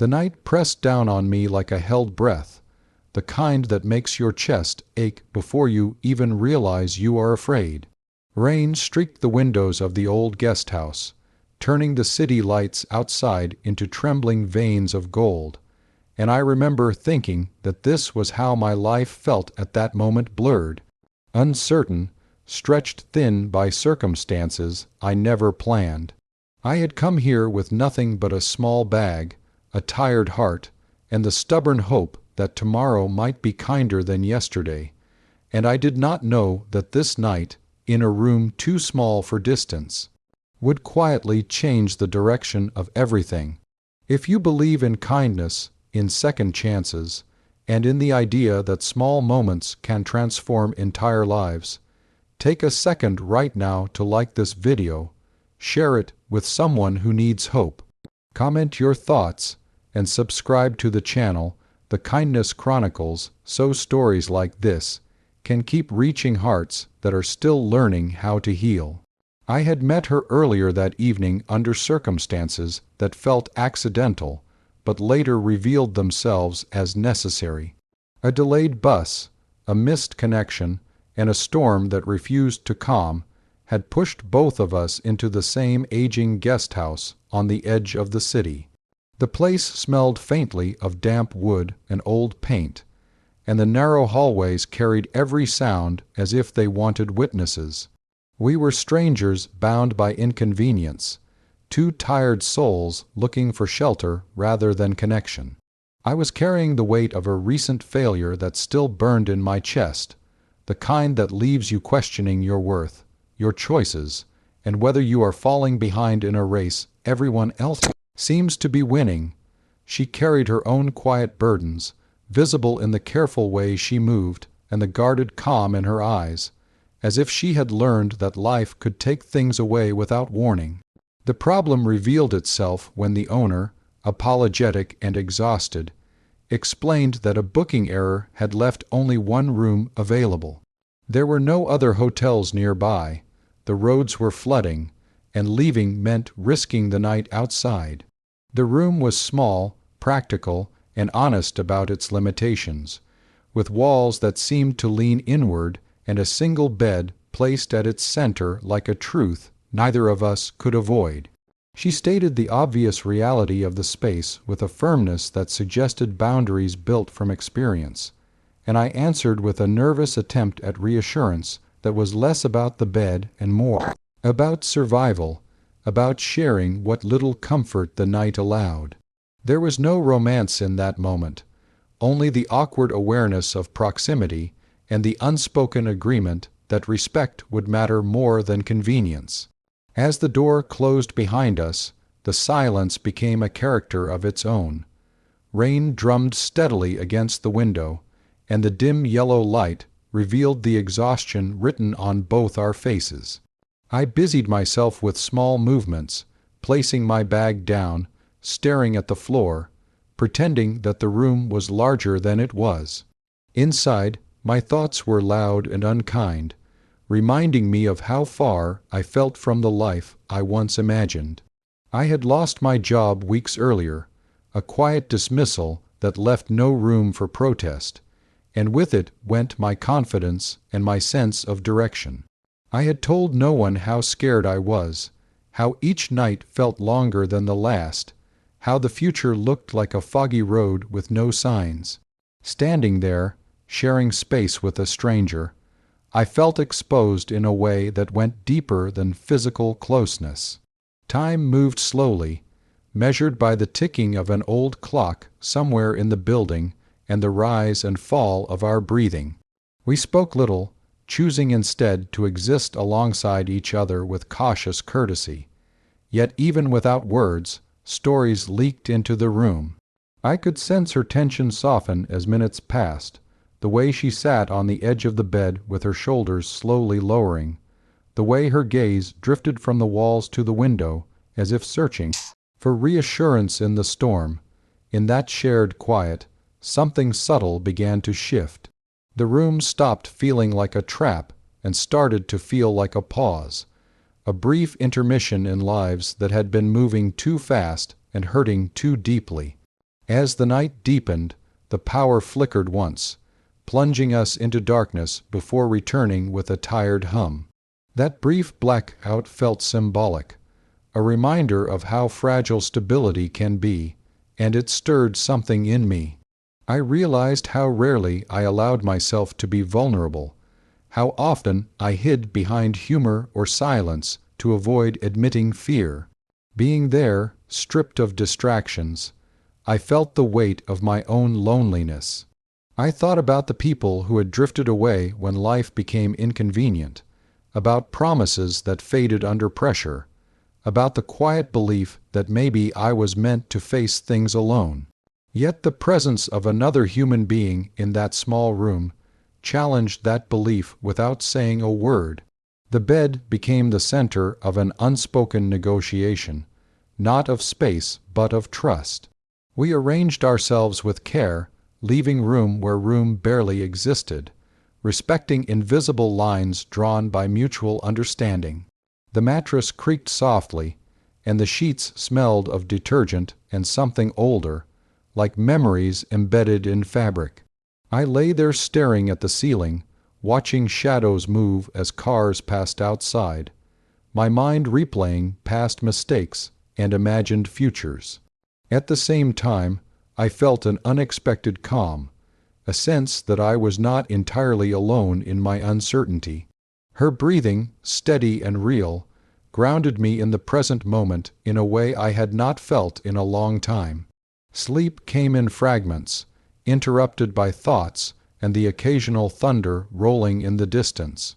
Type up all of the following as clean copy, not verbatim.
The night pressed down on me like a held breath, the kind that makes your chest ache before you even realize you are afraid. Rain streaked the windows of the old guest house, turning the city lights outside into trembling veins of gold, and I remember thinking that this was how my life felt at that moment, blurred, uncertain, stretched thin by circumstances I never planned. I had come here with nothing but a small bag, a tired heart, and the stubborn hope that tomorrow might be kinder than yesterday, and I did not know that this night, in a room too small for distance, would quietly change the direction of everything. If you believe in kindness, in second chances, and in the idea that small moments can transform entire lives, take a second right now to like this video, share it with someone who needs hope, comment your thoughts, and subscribe to the channel, The Kindness Chronicles, so stories like this can keep reaching hearts that are still learning how to heal. I had met her earlier that evening under circumstances that felt accidental, but later revealed themselves as necessary. A delayed bus, a missed connection, and a storm that refused to calm had pushed both of us into the same aging guest house on the edge of the city. The place smelled faintly of damp wood and old paint, and the narrow hallways carried every sound as if they wanted witnesses. We were strangers bound by inconvenience, two tired souls looking for shelter rather than connection. I was carrying the weight of a recent failure that still burned in my chest, the kind that leaves you questioning your worth, your choices, and whether you are falling behind in a race everyone else seems to be winning. She carried her own quiet burdens, visible in the careful way she moved and the guarded calm in her eyes, as if she had learned that life could take things away without warning. The problem revealed itself when the owner, apologetic and exhausted, explained that a booking error had left only one room available. There were no other hotels nearby, the roads were flooding, and leaving meant risking the night outside. The room was small, practical, and honest about its limitations, with walls that seemed to lean inward and a single bed placed at its center like a truth neither of us could avoid. She stated the obvious reality of the space with a firmness that suggested boundaries built from experience, and I answered with a nervous attempt at reassurance that was less about the bed and more about survival, about sharing what little comfort the night allowed. There was no romance in that moment, only the awkward awareness of proximity and the unspoken agreement that respect would matter more than convenience. As the door closed behind us, the silence became a character of its own. Rain drummed steadily against the window, and the dim yellow light revealed the exhaustion written on both our faces. I busied myself with small movements, placing my bag down, staring at the floor, pretending that the room was larger than it was. Inside, my thoughts were loud and unkind, reminding me of how far I felt from the life I once imagined. I had lost my job weeks earlier, a quiet dismissal that left no room for protest, and with it went my confidence and my sense of direction. I had told no one how scared I was, how each night felt longer than the last, how the future looked like a foggy road with no signs. Standing there, sharing space with a stranger, I felt exposed in a way that went deeper than physical closeness. Time moved slowly, measured by the ticking of an old clock somewhere in the building and the rise and fall of our breathing. We spoke little, choosing instead to exist alongside each other with cautious courtesy. Yet even without words, stories leaked into the room. I could sense her tension soften as minutes passed, the way she sat on the edge of the bed with her shoulders slowly lowering, the way her gaze drifted from the walls to the window as if searching for reassurance in the storm. In that shared quiet, something subtle began to shift. The room stopped feeling like a trap and started to feel like a pause, a brief intermission in lives that had been moving too fast and hurting too deeply. As the night deepened, the power flickered once, plunging us into darkness before returning with a tired hum. That brief blackout felt symbolic, a reminder of how fragile stability can be, and it stirred something in me. I realized how rarely I allowed myself to be vulnerable, how often I hid behind humor or silence to avoid admitting fear. Being there, stripped of distractions, I felt the weight of my own loneliness. I thought about the people who had drifted away when life became inconvenient, about promises that faded under pressure, about the quiet belief that maybe I was meant to face things alone. Yet the presence of another human being in that small room challenged that belief without saying a word. The bed became the center of an unspoken negotiation, not of space but of trust. We arranged ourselves with care, leaving room where room barely existed, respecting invisible lines drawn by mutual understanding. The mattress creaked softly, and the sheets smelled of detergent and something older, like memories embedded in fabric. I lay there staring at the ceiling, watching shadows move as cars passed outside, my mind replaying past mistakes and imagined futures. At the same time, I felt an unexpected calm, a sense that I was not entirely alone in my uncertainty. Her breathing, steady and real, grounded me in the present moment in a way I had not felt in a long time. Sleep came in fragments, interrupted by thoughts and the occasional thunder rolling in the distance.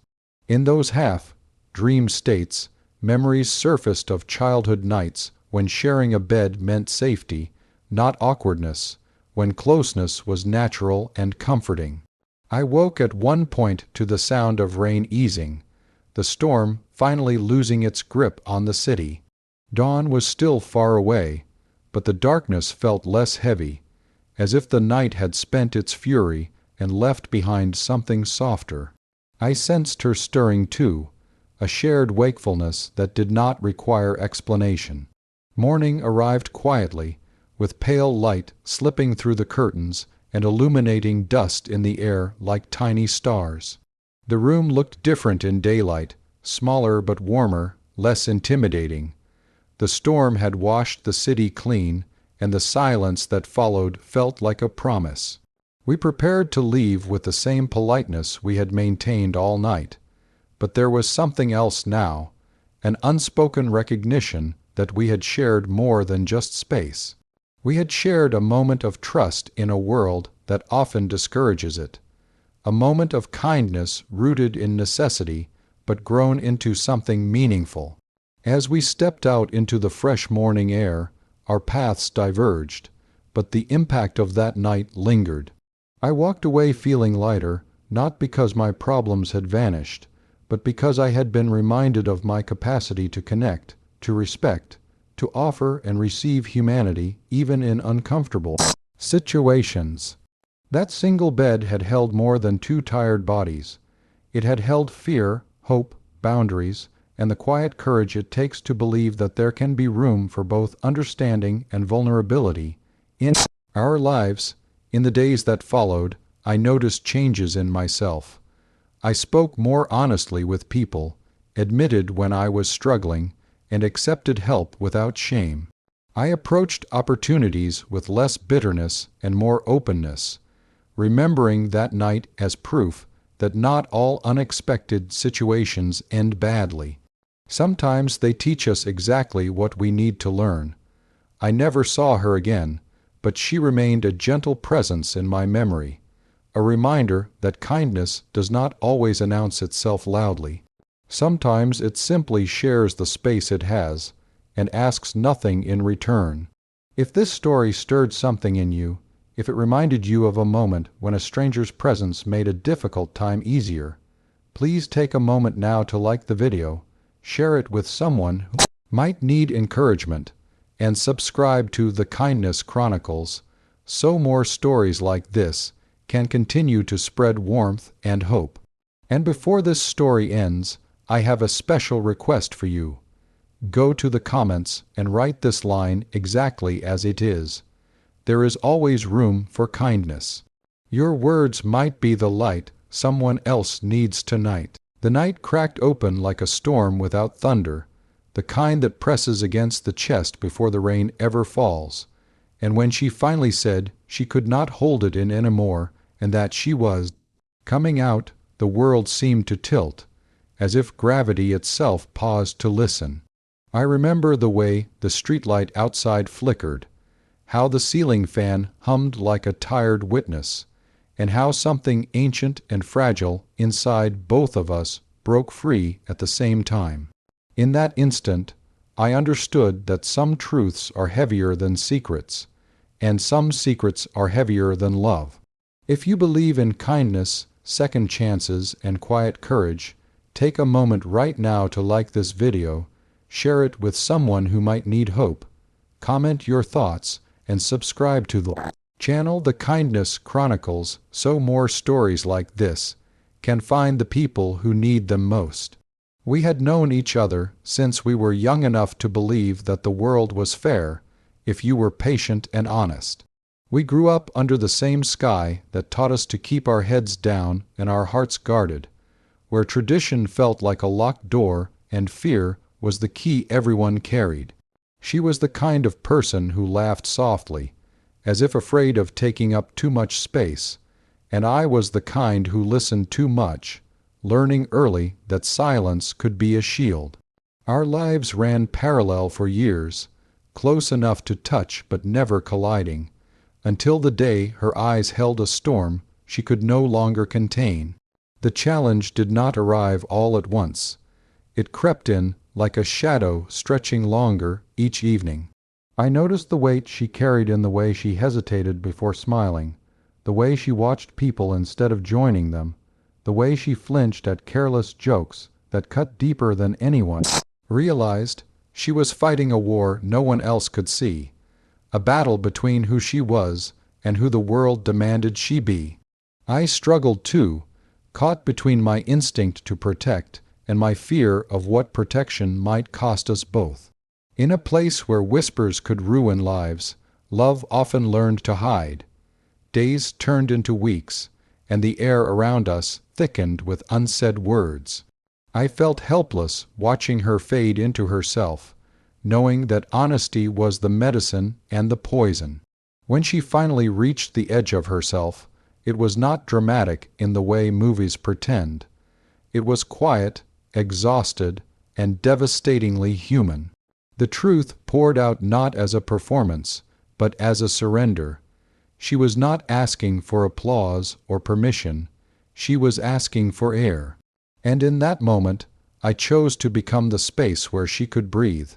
In those half-dream states, memories surfaced of childhood nights when sharing a bed meant safety, not awkwardness, when closeness was natural and comforting. I woke at one point to the sound of rain easing, the storm finally losing its grip on the city. Dawn was still far away, but the darkness felt less heavy, as if the night had spent its fury and left behind something softer. I sensed her stirring too, a shared wakefulness that did not require explanation. Morning arrived quietly, with pale light slipping through the curtains and illuminating dust in the air like tiny stars. The room looked different in daylight, smaller but warmer, less intimidating. The storm had washed the city clean, and the silence that followed felt like a promise. We prepared to leave with the same politeness we had maintained all night, but there was something else now, an unspoken recognition that we had shared more than just space. We had shared a moment of trust in a world that often discourages it, a moment of kindness rooted in necessity but grown into something meaningful. As we stepped out into the fresh morning air, our paths diverged, but the impact of that night lingered. I walked away feeling lighter, not because my problems had vanished, but because I had been reminded of my capacity to connect, to respect, to offer and receive humanity even in uncomfortable situations. That single bed had held more than two tired bodies. It had held fear, hope, boundaries, and the quiet courage it takes to believe that there can be room for both understanding and vulnerability in our lives. In the days that followed, I noticed changes in myself. I spoke more honestly with people, admitted when I was struggling, and accepted help without shame. I approached opportunities with less bitterness and more openness, remembering that night as proof that not all unexpected situations end badly. Sometimes they teach us exactly what we need to learn. I never saw her again, but she remained a gentle presence in my memory, a reminder that kindness does not always announce itself loudly. Sometimes it simply shares the space it has and asks nothing in return. If this story stirred something in you, if it reminded you of a moment when a stranger's presence made a difficult time easier, please take a moment now to like the video, share it with someone who might need encouragement, and subscribe to The Kindness Chronicles so more stories like this can continue to spread warmth and hope. And before this story ends, I have a special request for you. Go to the comments and write this line exactly as it is. there is always room for kindness. Your words might be the light someone else needs tonight. The night cracked open like a storm without thunder, the kind that presses against the chest before the rain ever falls. And when she finally said she could not hold it in anymore and that she was coming out, the world seemed to tilt, as if gravity itself paused to listen. I remember the way the streetlight outside flickered, how the ceiling fan hummed like a tired witness, and how something ancient and fragile inside both of us broke free at the same time. In that instant, I understood that some truths are heavier than secrets, and some secrets are heavier than love. If you believe in kindness, second chances, and quiet courage, take a moment right now to like this video, share it with someone who might need hope, comment your thoughts, and subscribe to the channel The Kindness Chronicles so more stories like this can find the people who need them most. We had known each other since we were young enough to believe that the world was fair if you were patient and honest. We grew up under the same sky that taught us to keep our heads down and our hearts guarded, where tradition felt like a locked door and fear was the key everyone carried. She was the kind of person who laughed softly, as if afraid of taking up too much space, and I was the kind who listened too much, learning early that silence could be a shield. Our lives ran parallel for years, close enough to touch but never colliding, until the day her eyes held a storm she could no longer contain. The challenge did not arrive all at once. It crept in like a shadow stretching longer each evening. I noticed the weight she carried in the way she hesitated before smiling, the way she watched people instead of joining them, the way she flinched at careless jokes that cut deeper than anyone realized. She was fighting a war no one else could see, a battle between who she was and who the world demanded she be. I struggled too, caught between my instinct to protect and my fear of what protection might cost us both. In a place where whispers could ruin lives, love often learned to hide. Days turned into weeks, and the air around us thickened with unsaid words. I felt helpless watching her fade into herself, knowing that honesty was the medicine and the poison. When she finally reached the edge of herself, it was not dramatic in the way movies pretend. It was quiet, exhausted, and devastatingly human. The truth poured out not as a performance, but as a surrender. She was not asking for applause or permission. She was asking for air. And in that moment, I chose to become the space where she could breathe.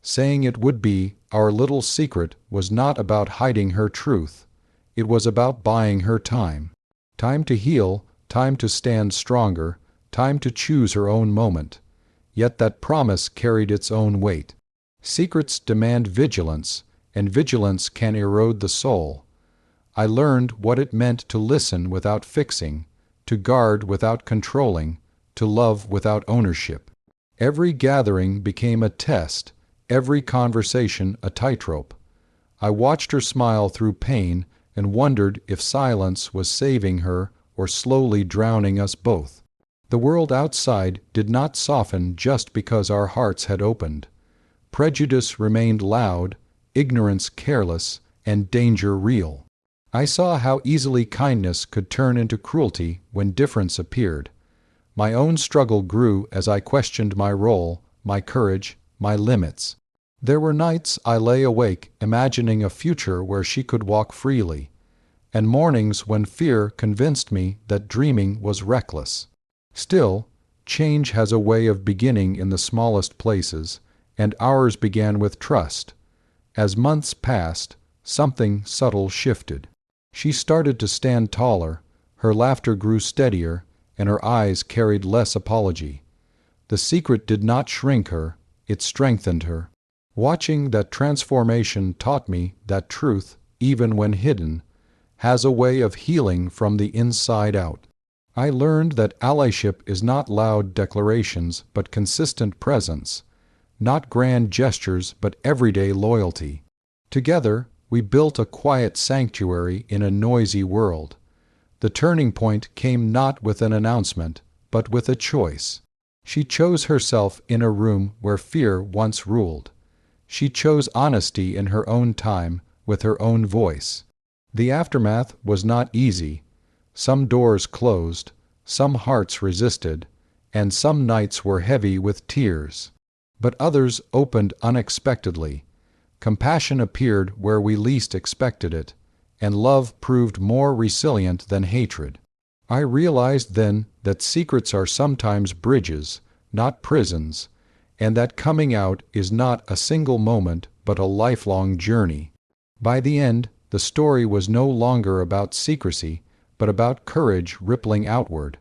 Saying it would be our little secret was not about hiding her truth. It was about buying her time. Time to heal, time to stand stronger, time to choose her own moment. Yet that promise carried its own weight. Secrets demand vigilance, and vigilance can erode the soul. I learned what it meant to listen without fixing, to guard without controlling, to love without ownership. Every gathering became a test, every conversation a tightrope. I watched her smile through pain and wondered if silence was saving her or slowly drowning us both. The world outside did not soften just because our hearts had opened. Prejudice remained loud, ignorance careless, and danger real. I saw how easily kindness could turn into cruelty when difference appeared. My own struggle grew as I questioned my role, my courage, my limits. There were nights I lay awake imagining a future where she could walk freely, and mornings when fear convinced me that dreaming was reckless. Still, change has a way of beginning in the smallest places, and ours began with trust. As months passed, something subtle shifted. She started to stand taller, her laughter grew steadier, and her eyes carried less apology. The secret did not shrink her, it strengthened her. Watching that transformation taught me that truth, even when hidden, has a way of healing from the inside out. I learned that allyship is not loud declarations but consistent presence, not grand gestures but everyday loyalty. Together, We built a quiet sanctuary in a noisy world. The turning point came not with an announcement, but with a choice. She chose herself in a room where fear once ruled. She chose honesty in her own time, with her own voice. The aftermath was not easy. Some doors closed, some hearts resisted, and some nights were heavy with tears. But others opened unexpectedly. Compassion appeared where we least expected it, and love proved more resilient than hatred. I realized then that secrets are sometimes bridges, not prisons, and that coming out is not a single moment but a lifelong journey. By the end, the story was no longer about secrecy, but about courage rippling outward.